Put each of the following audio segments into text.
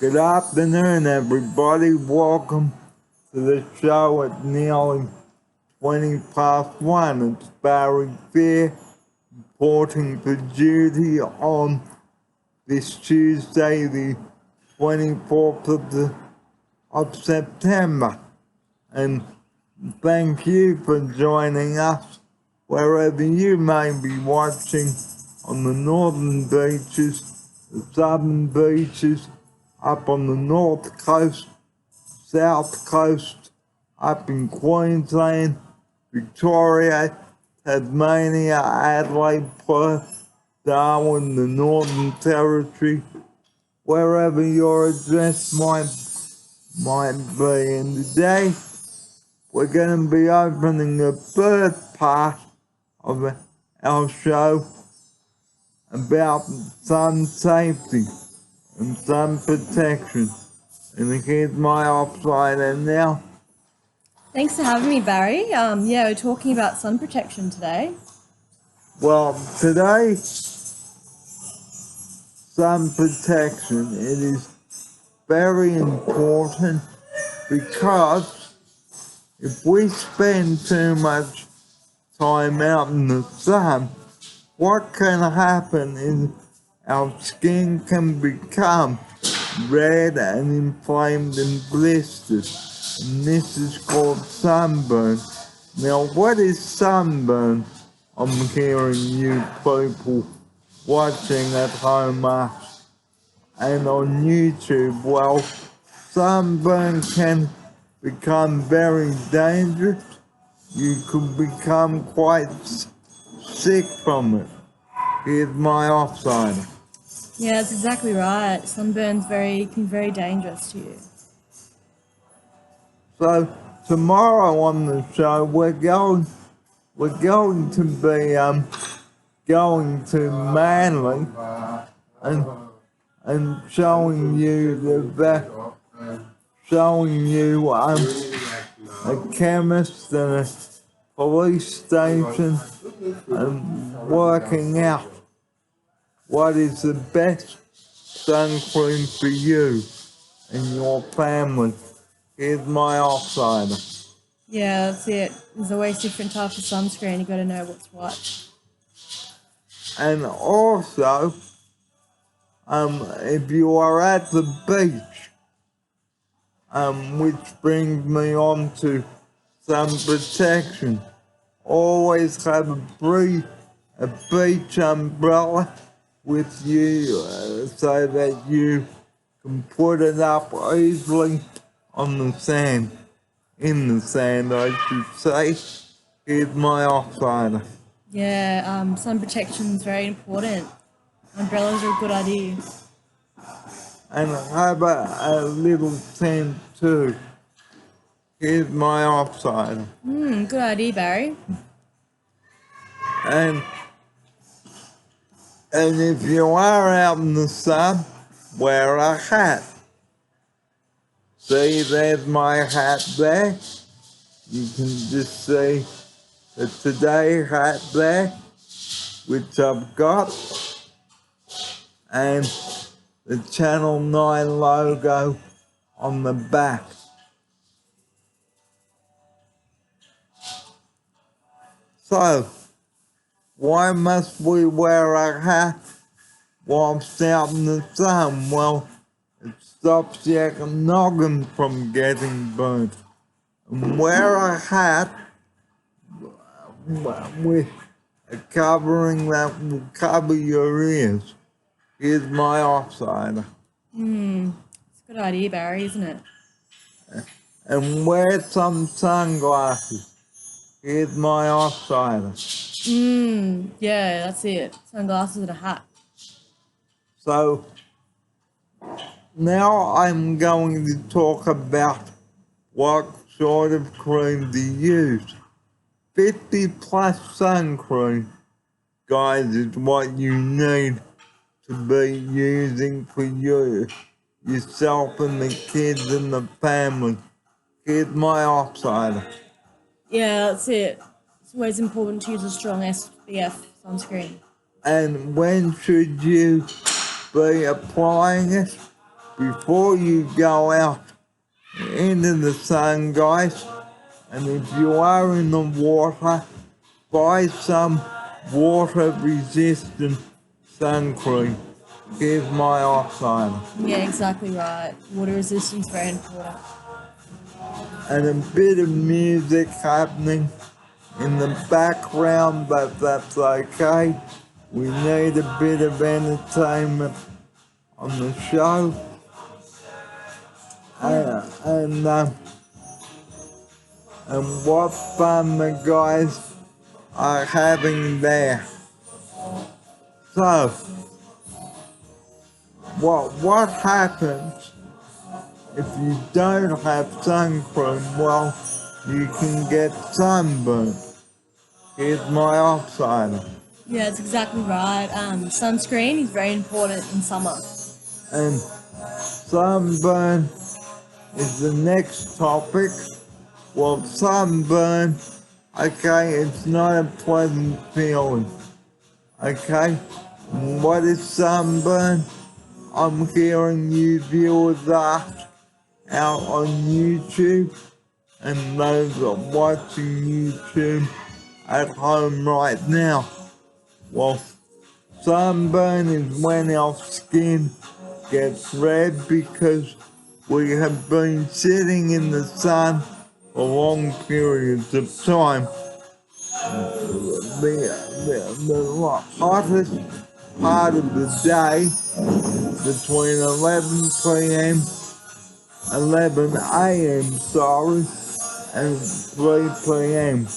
Good afternoon, everybody. Welcome to the show at nearly 1:20. It's Barry Fair reporting for duty on this Tuesday, the 24th of September. And thank you for joining us wherever you may be watching on the northern beaches, the southern beaches, up on the north coast, south coast, up in Queensland, Victoria, Tasmania, Adelaide, Perth, Darwin, the Northern Territory, wherever your address might be. And today we're going to be opening the third part of our show about sun safety and sun protection. And here's my offsider now. Thanks for having me, Barry. We're talking about sun protection today. Well, today, sun protection, it is very important because if we spend too much time out in the sun, what can happen is our skin can become red and inflamed and blistered. And this is called sunburn. Now, what is sunburn? I'm hearing you people watching at home and on YouTube. Well, sunburn can become very dangerous. You could become quite sick from it. Here's my offsider. Yeah, that's exactly right. Sunburn's can be very dangerous to you. So tomorrow on the show we're going to be going to Manly and showing you a chemist and a police station and working out what is the best sun cream for you and your family. Here's my offsider. Yeah, that's it. There's always different types of sunscreen. You've got to know what's what. And also, if you are at the beach, which brings me on to sun protection, always have a beach umbrella with you so that you can put it up easily on the sand, in the sand I should say. Here's my offsider. Yeah, sun protection is very important. Umbrellas are a good idea. And have a little tent too. Here's my offsider. Good idea, Barry. And if you are out in the sun, wear a hat. See, there's my hat there. You can just see the Today hat there, which I've got, and the Channel 9 logo on the back. So, why must we wear a hat whilst out in the sun? Well, it stops your noggin from getting burnt. And wear a hat with a covering that will cover your ears. Here's my offsider. It's a good idea, Barry, isn't it? And wear some sunglasses. Here's my offsider. Yeah, that's it. Sunglasses and a hat. So now I'm going to talk about what sort of cream to use. 50 plus sun cream, guys, is what you need to be using for yourself and the kids and the family. Here's my offsider. Yeah, that's it. It's always important to use a strong SPF sunscreen. And when should you be applying it? before you go out into the sun, guys, and if you are in the water, buy some water-resistant sun cream. Here's my offside. Yeah, exactly right. Water resistance is very important. And a bit of music happening in the background, but that's okay. We need a bit of entertainment on the show. And what fun the guys are having there. So, what happens if you don't have sun cream? Well, you can get sunburn. Here's my offside. Yeah, that's exactly right. Sunscreen is very important in summer. And sunburn is the next topic. Well, sunburn, okay, it's not a pleasant feeling. Okay? What is sunburn? I'm hearing you viewers ask out on YouTube, and those are watching YouTube at home right now. Well, sunburn is when our skin gets red because we have been sitting in the sun for long periods of time. The hottest part of the day between 11 a.m. and 3 p.m.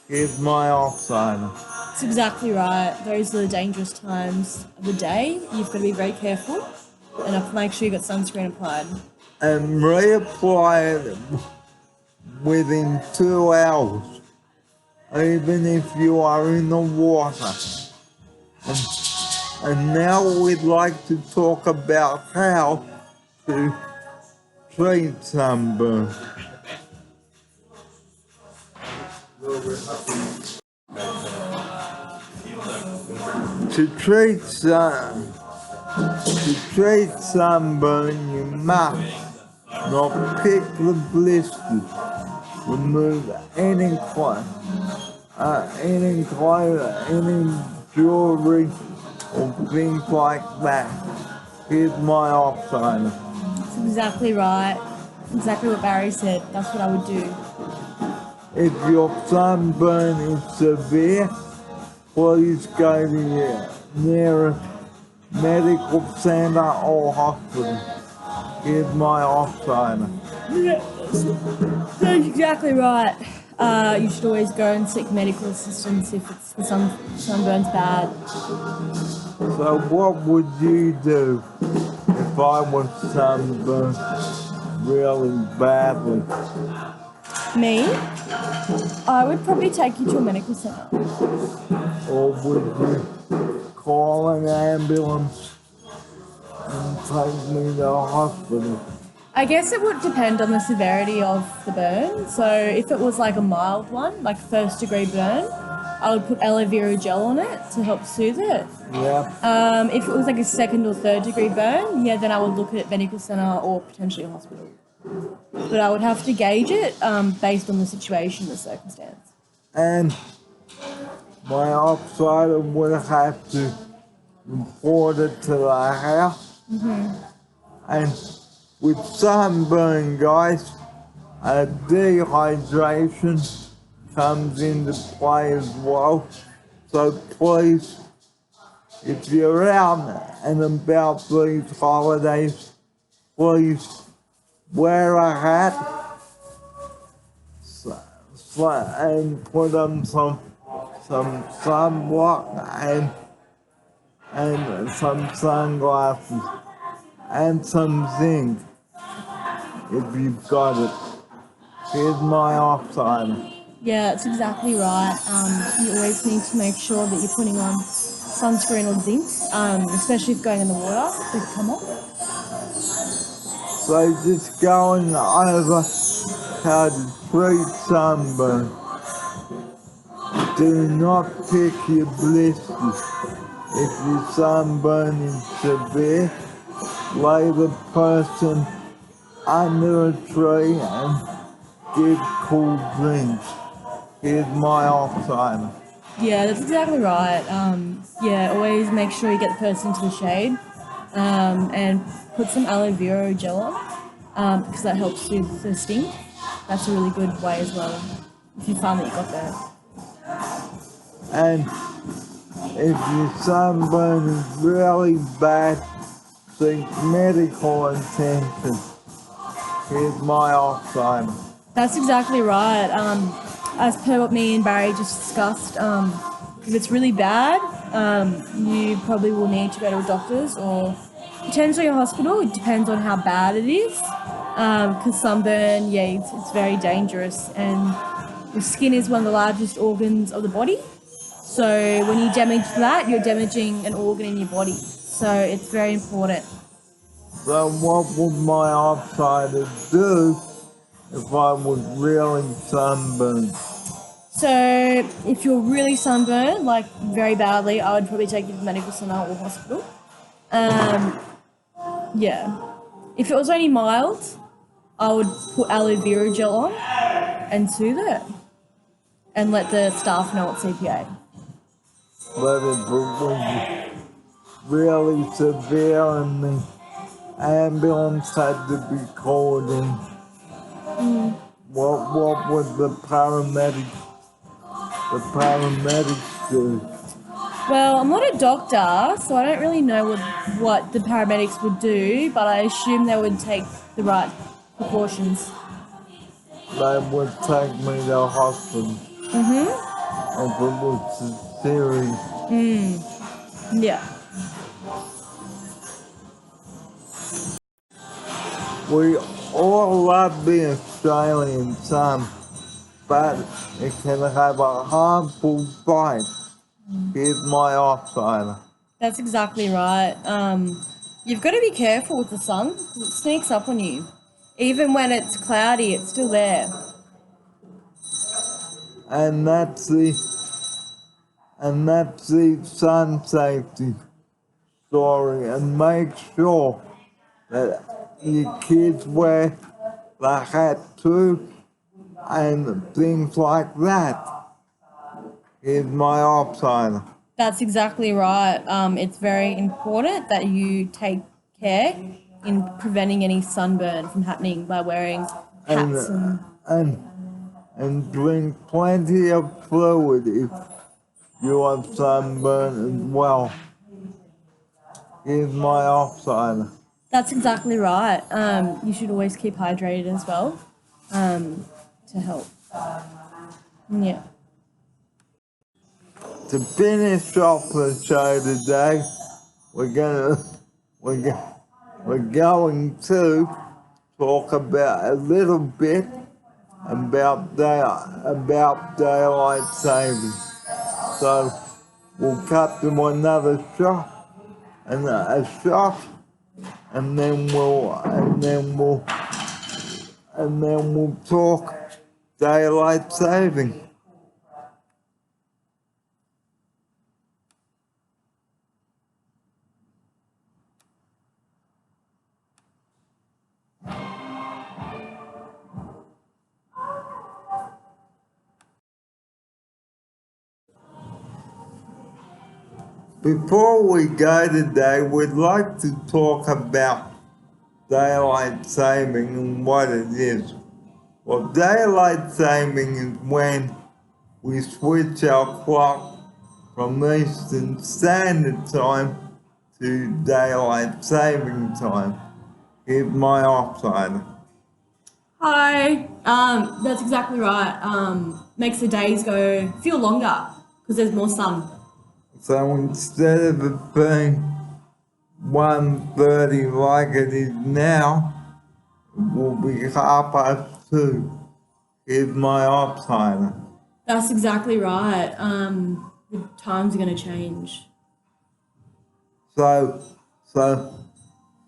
Here's my offside. That's exactly right. Those are the dangerous times of the day. You've got to be very careful and have to make sure you've got sunscreen applied. And reapply it within 2 hours, even if you are in the water. And now we'd like to talk about how to treat sunburn. To treat sunburn, you must not pick the blisters, remove any jewelry or things like that. Here's my offside. That's exactly right. Exactly what Barry said. That's what I would do. If your sunburn is severe, please go to your nearest medical center or hospital. Here's my offside. That's exactly right. You should always go and seek medical assistance if the sunburn's bad. So what would you do if I was sunburned really badly? Me? I would probably take you to a medical centre. Or would you call an ambulance and take me to the hospital? I guess it would depend on the severity of the burn. So if it was like a mild one, like 1st degree burn, I would put aloe vera gel on it to help soothe it. Yeah. If it was like a 2nd or 3rd degree burn, yeah, then I would look at medical centre or potentially a hospital. But I would have to gauge it based on the situation, the circumstance. And my offsider would have to report it to the house. Mm-hmm. And with sunburn, guys, dehydration comes into play as well. So please, if you're out and about these holidays, please wear a hat and put on some sunblock and some sunglasses and some zinc if you've got it. Here's my offside. Yeah, that's exactly right. You always need to make sure that you're putting on sunscreen or zinc, especially if going in the water, it could come off. So just going over how to treat sunburn. Do not pick your blisters. If your sunburn is severe, lay the person under a tree and give cool drinks. Here's my Alzheimer. Yeah, that's exactly right. Yeah, always make sure you get the person to the shade, and put some aloe vera gel on, because that helps with the sting. That's a really good way as well, if you find that you got that. And if your sunburn is really bad, seek medical attention. Here's my Alzheimer. That's exactly right. As per what me and Barry just discussed, if it's really bad, you probably will need to go to a doctor's or potentially a hospital. It depends on how bad it is. Because sunburn, yeah, it's very dangerous, and the skin is one of the largest organs of the body. So when you damage that, you're damaging an organ in your body. So it's very important. So what would my Alzheimer do if I was really sunburned? So if you're really sunburned, like very badly, I would probably take you to medical centre or hospital. Yeah. If it was only mild, I would put aloe vera gel on and soothe it, and let the staff know it's CPA. But if it was really severe and the ambulance had to be called in, what would the paramedics do? Well, I'm not a doctor, so I don't really know what the paramedics would do, but I assume they would take the right precautions. They would take me to hospital. If it was serious. Yeah. We all love the Australian sun, but it can have a harmful bite. Here's my Alzheimer. That's exactly right. You've got to be careful with the sun. It sneaks up on you. Even when it's cloudy, it's still there. And that's the Sunsafety story. And make sure that your kids wear the hat too and things like that. Here's my Alzheimer. That's exactly right. It's very important that you take care in preventing any sunburn from happening by wearing hats And drink plenty of fluid if you have sunburn as well. Here's my Alzheimer. That's exactly right. You should always keep hydrated as well, to help. Yeah. To finish off the show today, we're going to talk about a little bit about daylight saving. So we'll cut to another shot and and then we'll talk daylight saving. Before we go today, we'd like to talk about daylight saving and what it is. Well, daylight saving is when we switch our clock from Eastern Standard Time to daylight saving time. Here's my Alzheimer. Hi. That's exactly right. Makes the days feel longer because there's more sun. So instead of it being 1:30 like it is now, it will be 2:30. Here's my Alzheimer. That's exactly right. The times are going to change. So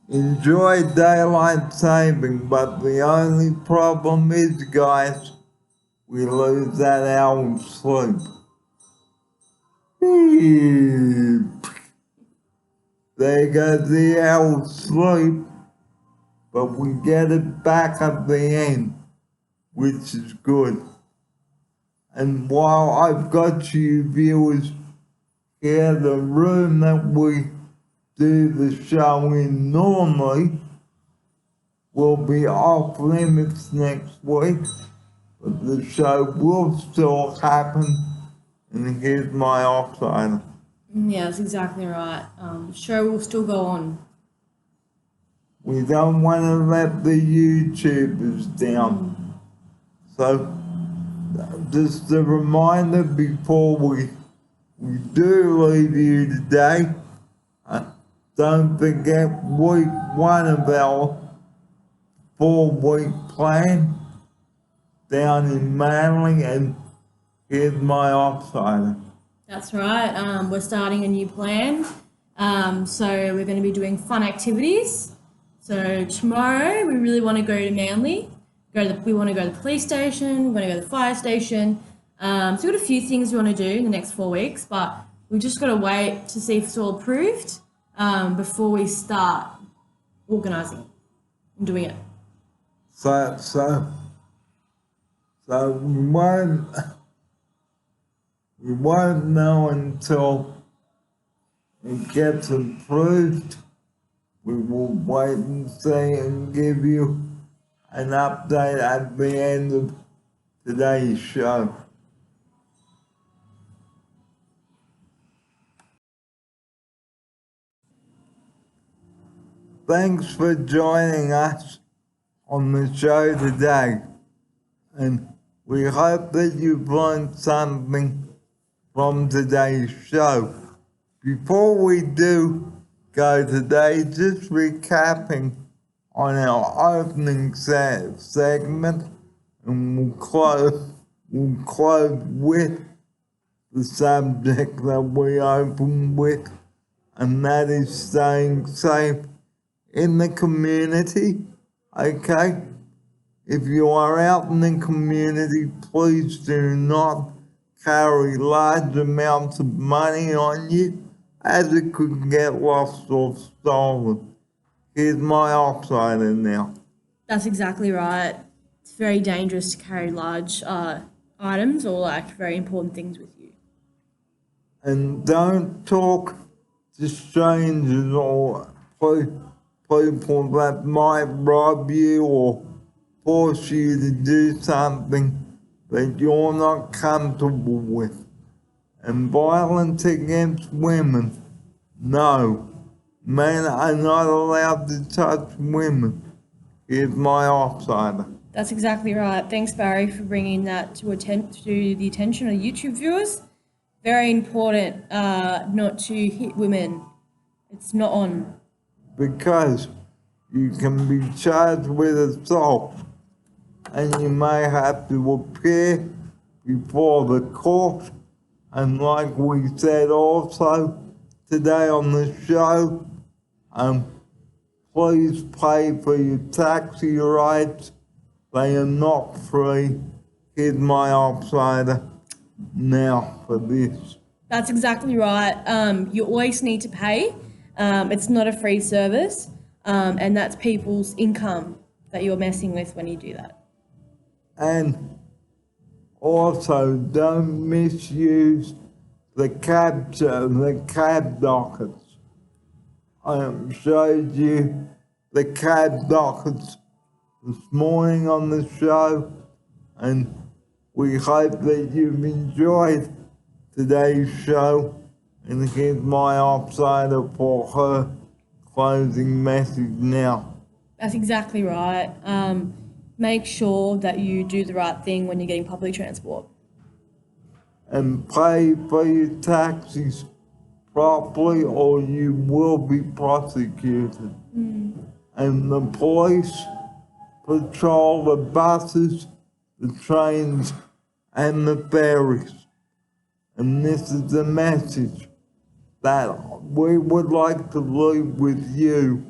enjoy daylight saving, but the only problem is, guys, we lose that hour of sleep. there goes the hour sleep, but we get it back at the end, which is good. And while I've got you viewers here, the room that we do the show in normally will be off limits next week, but the show will still happen, and here's my offside. Yeah, that's exactly right. The show will still go on. We don't want to let the YouTubers down. So, just a reminder before we do leave you today, don't forget week 1 of our 4-week plan down in Manly, and here's my offsider. That's right. We're starting a new plan. So we're going to be doing fun activities. So tomorrow we really want to go to Manly. We want to go to the police station. We want to go to the fire station. So we've got a few things we want to do in the next 4 weeks, but we've just got to wait to see if it's all approved before we start organising and doing it. So we won't know until it gets approved. We will wait and see and give you an update at the end of today's show. Thanks for joining us on the show today, and we hope that you've learned something from today's show. Before we do go today, just recapping on our opening segment, and we'll close with the subject that we opened with, and that is staying safe in the community, okay? If you are out in the community, please do not carry large amounts of money on you, as it could get lost or stolen. Here's my offsider now. That's exactly right. It's very dangerous to carry large items or like very important things with you. And don't talk to strangers or people that might rob you or force you to do something that you're not comfortable with. And violence against women, no. Men are not allowed to touch women. Here's my offsider. That's exactly right. Thanks, Barry, for bringing that to the attention of YouTube viewers. Very important not to hit women. It's not on. Because you can be charged with assault, and you may have to appear before the court. And like we said also today on the show, please pay for your taxi rides. They are not free. Here's my offsider now for this. That's exactly right. You always need to pay. It's not a free service, and that's people's income that you're messing with when you do that. And also, don't misuse the cab dockets. I showed you the cab dockets this morning on the show, and we hope that you've enjoyed today's show. And here's my offsider for her closing message now. That's exactly right. Make sure that you do the right thing when you're getting public transport. And pay for your taxis properly or you will be prosecuted. And the police patrol the buses, the trains, and the ferries. And this is the message that we would like to leave with you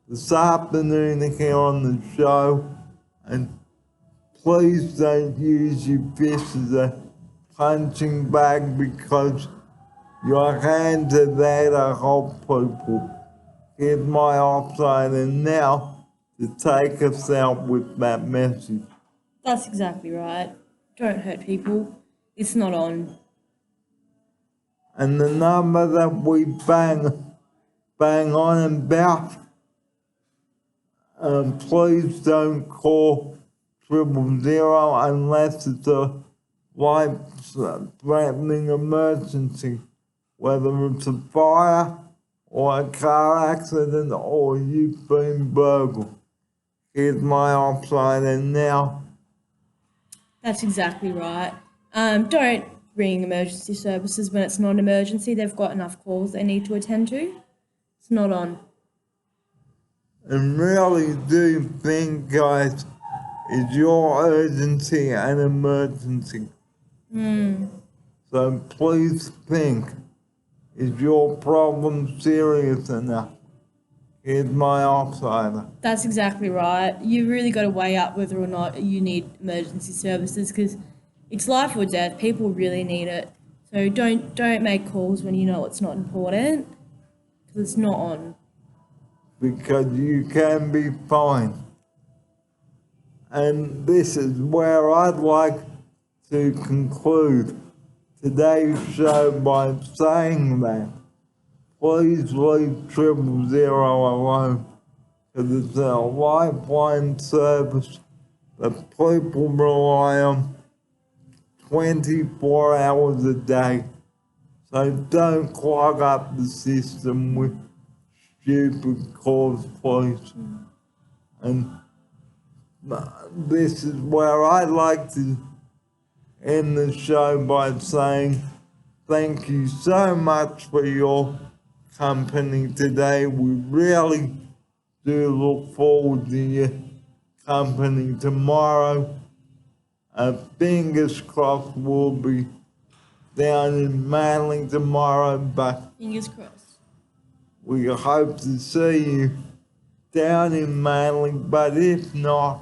this afternoon here on the show. And please don't use your fist as a punching bag, because Your hands are there to help people. Here's my outsider now to take us out with that message. That's exactly right. Don't hurt people. It's not on. And the number that we bang on about, please don't call 000 unless it's a life-threatening emergency, whether it's a fire or a car accident or you've been burgled. Here's my outsider now. That's exactly right. Don't ring emergency services when it's not an emergency. They've got enough calls they need to attend to. It's not on. And really do think, guys, is your urgency an emergency? So please think, is your problem serious enough? Here's my outsider. That's exactly right. You really got to weigh up whether or not you need emergency services because it's life or death. People really need it. So don't make calls when you know it's not important because it's not on. Because you can be fined. And this is where I'd like to conclude today's show by saying that please leave 000 alone, because it's a lifeline service that people rely on 24 hours a day. So don't clog up the system with stupid calls, please. And this is where I'd like to end the show by saying thank you so much for your company today. We really do look forward to your company tomorrow. Fingers crossed we'll be down in Manly tomorrow, but Fingers crossed. we hope to see you down in Manly, but if not,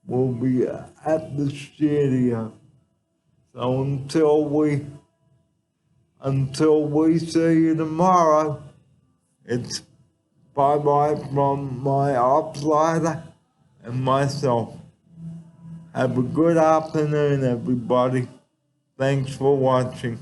we'll be at the studio. So until we see you tomorrow, it's bye-bye from my outsider and myself. Have a good afternoon, everybody. Thanks for watching.